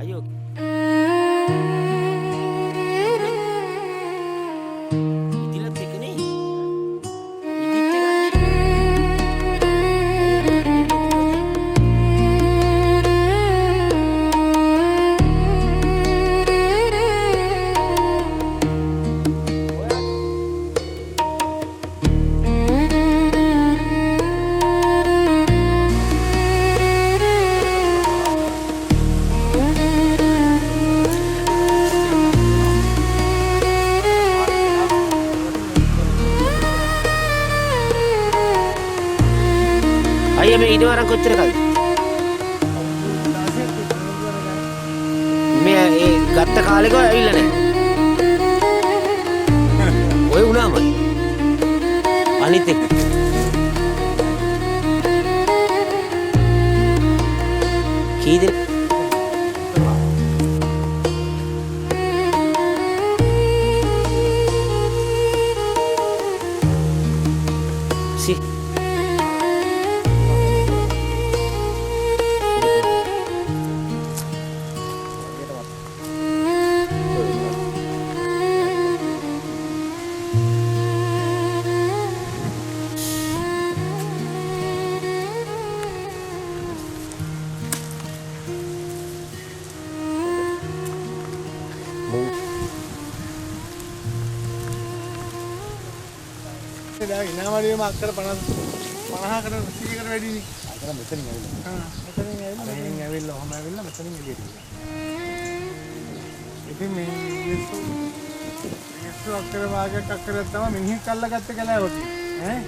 අයියෝ ඉදිරියට එකනේ ඉදිත් එකක් අයියා මේ ඉනවරන් කොච්චර කල්ද මේ ඒ ගත්ත කාලෙක ඇවිල්ලා නැහැ ඔය උනාම අනිත් එක කීද සි ඉනාමරියම අක්කර 50කට 100කට වැඩිනේ. අර මෙතනින් ඇවිල්ලා. මෙතනින් ඇවිල්ලා ඔහම ඇවිල්ලා මෙතනින් එළියට ගියා. ඉතින් මේ මිනිස්සු අක්කර වාගයක් අක්කරයක් තමයි මිනිහෙක් අල්ලගත්ත කලාවට. ඈ?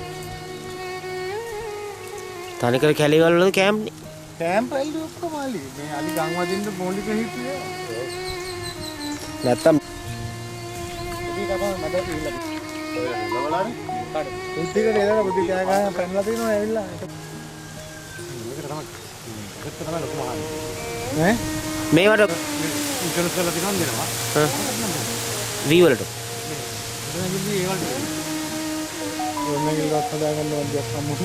තනිකර කැලේවල වල කැම්ප්නේ. කැම්ප් වල ඔක්කොම අලි. මේ අලි ගම් වදින්න පොලික හිටියේ. නැත්තම් ඉතින් තමයි මඩ ඉල්ලලා. ඔය නවලානේ. බුද්ධිකට එදලා බුද්ධි කෑ ගහන පැනලා තියෙනවා ඇවිල්ලා. මේකට තමයි ලොකු මහන්නේ. ඈ? මේවට ඉන්ෂුරන්ස් කරලා තියනවා දෙනවා. වී වලට. එතනදී ඒ වලට. ඕනෙගිල්ලක් හදාගන්න වන්දියක් සම්මුත්.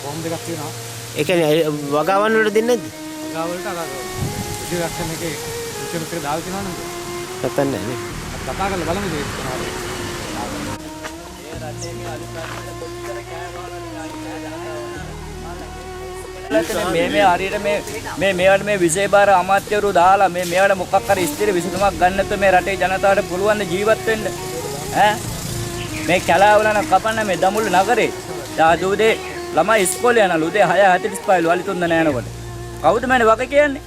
බොම් දෙකක් තියෙනවා. ඒ කියන්නේ වගාවන් වලට දෙන්නේ නැද්ද? වගා වලට අර ඉන්ෂුරන්ස් එකේ ඉන්ෂුරන්ස් එක දාලා තියෙනවා නේද? නැත්තම් නෑ නේ. කතා කරලා බලමු ඒක කොහොමද. මේ හරියට මේවට මේ විශේෂබාර අමාත්‍යවරු දාලා මේවට මොකක් හරි ස්ථිර විසඳුමක් ගන්න නැත්නම් මේ රටේ ජනතාවට පුළුවන් ද ජීවත් වෙන්න ඈ මේ කැලාවල නම් කපන්න මේ දඹුල්ල නගරේ දාදුදේ ළමයි ඉස්කෝලේ යනලු උදේ 6:45 වලි තුන්ද නෑනකොට කවුද මන්නේ වගේ කියන්නේ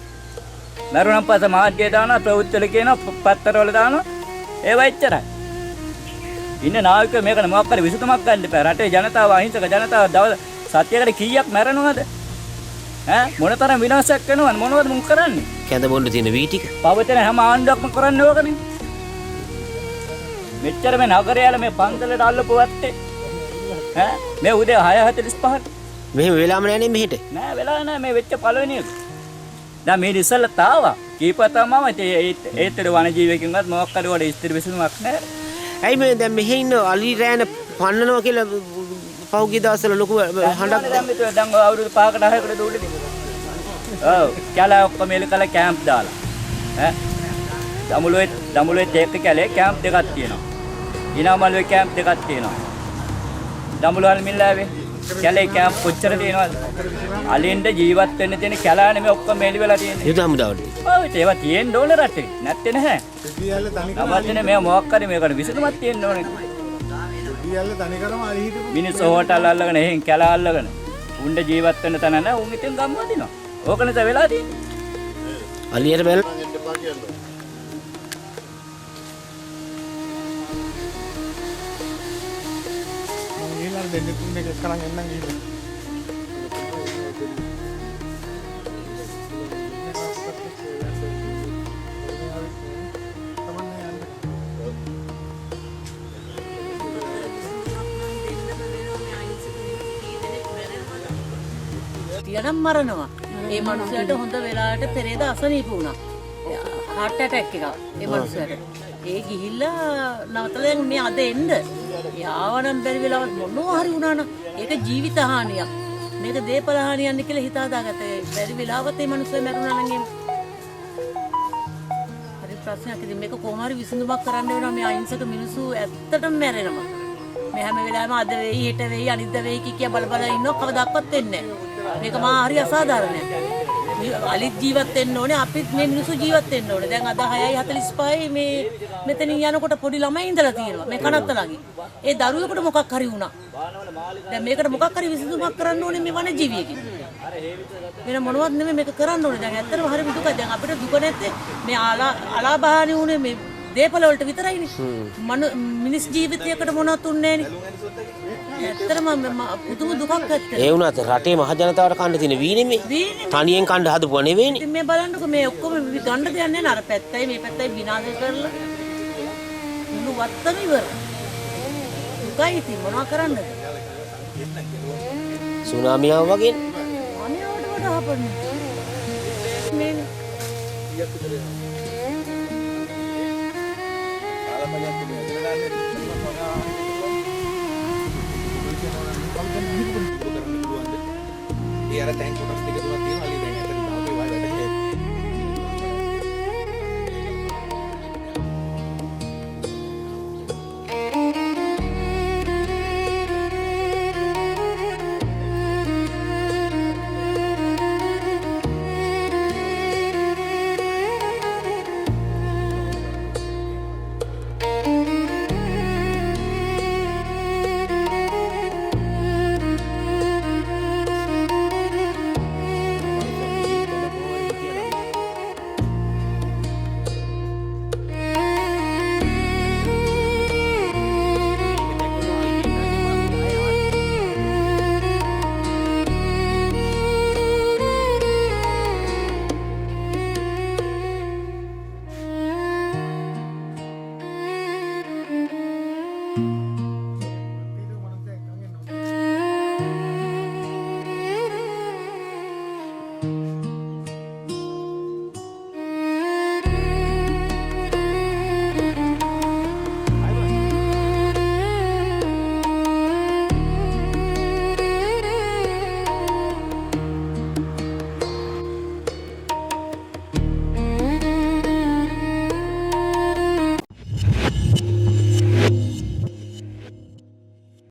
මරුණන් පස්සේ මාධ්‍ය දානවා ප්‍රවෘත්තිවල කියනවා පත්තරවල දානවා ඒවා එච්චරයි ඉන්නේ නායකයෝ මේකට මොකක් හරි විසඳුමක් ගන්න එපා රටේ ජනතාව අහිංසක ජනතාව දවස් සත්‍යයකට කීයක් මැරෙනවද ඈ මොනතරම් විනාශයක් වෙනවද මොනවද මුන් කරන්නේ කැඳ බොන්න තියෙන වී ටික පවතන හැම ආණ්ඩුවක්ම කරන්නේ ඕකනේ මෙච්චර මේ නගරයල මේ පන්සලට අල්ලපු වත්තේ ඈ මේ උදේ 6:45ට මෙහෙම වෙලාම නෑනේ මෙහෙට නෑ වෙලා නෑ මේ වෙච්ච පළවෙනි එක දැන් මේ ඉස්සෙල්ලා තාවා කීපතමම ඒතර වනජීවකකින්වත් මොකක් හරි වල ස්ථිර විසඳුමක් නෑ ඇයි මේ දැන් මෙහෙ ඉන්න අලි රෑන පන්නනවා කියලා පහුගිය දවස්වල ලොකු හඬක් දැන් අවුරුදු 5කට 6කට දුන්නේ ඔව් කැලා ඔක්කොම එලකලා කැම්ප් දාලා ඈ දඹුලුවේ තේක කැලේ කැම්ප් දෙකක් තියෙනවා ඉනාමල්ුවේ කැම්ප් දෙකක් තියෙනවා දඹුලුවල් මිල්ලාවේ කැලේ කැම්ප් කොච්චර තියෙනවද අලින්ද ජීවත් වෙන්න තියෙන කැලා නෙමෙයි ඔක්කොම එලි වෙලා තියෙන්නේ යුද හමුදාවට ඔව් ඒවා තියෙන්න ඕනේ රටේ නැත්තේ නැහැ දෙවියල්ල තනිකරම නමන්නේ මේ මොකක් හරි මේකට විසඳුමක් තියෙන්න ඕනේ දෙවියල්ල තනිකරම අලි හිටපු මිනිස්සු හෝටල් අල්ලගෙන එහෙන් කැලා අල්ලගෙන උණ්ඩ ජීවත් වෙන්න තැන නැහැ උන් ඉතින් ගම් වදිනවා ඕක නිසා වෙලා තියෙන්නේ අලියට බැල ගිහලා දෙන්න තුන් එක කරන් එන්නම් ගිහලා තියනම් මරනවා. ඒ මනුස්සයාට හොඳ වෙලාවට පෙරේද අසනීප වුණා. heart attack එකක් ඒ මනුස්සයාට. ඒ ගිහිල්ලා නවතලා මේ අද එන්න. යාවනම් බැරි වෙලාවත් මොනවා හරි වුණා නම් ඒක ජීවිත හානියක්. මේක දේපල හානියන්නේ කියලා හිතා දාගත්තේ. බැරි වෙලාවත් මේ මිනිස්සු මැරුණා නම් එහෙම. හරි ප්‍රශ්නයක්. ඉතින් මේක කොහොම හරි විසඳුමක් කරන්න වෙනවා. මේ අහිංසක මිනිස්සු ඇත්තටම මැරෙනවා. මේ හැම වෙලාවෙම අද වෙයි හෙට වෙයි අනිද්දා වෙයි කිය බල බල ඉන්නව කවදාවත් වෙන්නේ නැහැ. මේක මා හරි අසාධාරණයක්. අලිත් ජීවත් වෙන්න ඕනේ අපිත් මේ මිනිස්සු ජීවත් වෙන්න ඕනේ. දැන් අද 6:45 මේ මෙතනින් යනකොට පොඩි ළමයි ඉඳලා තියෙනවා මේ කනත්තලගේ. ඒ දරුවෙකුට මොකක් හරි වුණා. දැන් මේකට මොකක් හරි විසඳුමක් කරන්න ඕනේ මේ වනජීවියෙකින්. වෙන මොනවත් නෙමෙයි මේක කරන්න ඕනේ. දැන් ඇත්තටම හරි දුකයි. දැන් අපිට දුක නැත්තේ මේ අලාභානි උනේ මේ දේපල වලට විතරයිනේ. මිනිස් ජීවිතයකට මොනවත් උන්නේ නැහනේ. ඇත්තටම පුදුම දුකක් ඇත්තට. ඒ වුණාට රටේ මහ ජනතාවට කන්න තියෙන වීනෙමේ. තනියෙන් කන්න හදපුවා නෙවෙයිනේ. ඉතින් මේ බලන්නකො මේ ඔක්කොම ගන්න දෙයක් නැහැ අර පැත්තයි මේ පැත්තයි විනාශ කරලා. මුළු වත්තම ඉවර. දුකයි ඉතින් මොනවා කරන්නද? සුනාමියාව වගේ. අනේ වඩ හපන්නේ. මේනේ. ඒ අර ටැංක් කොටස්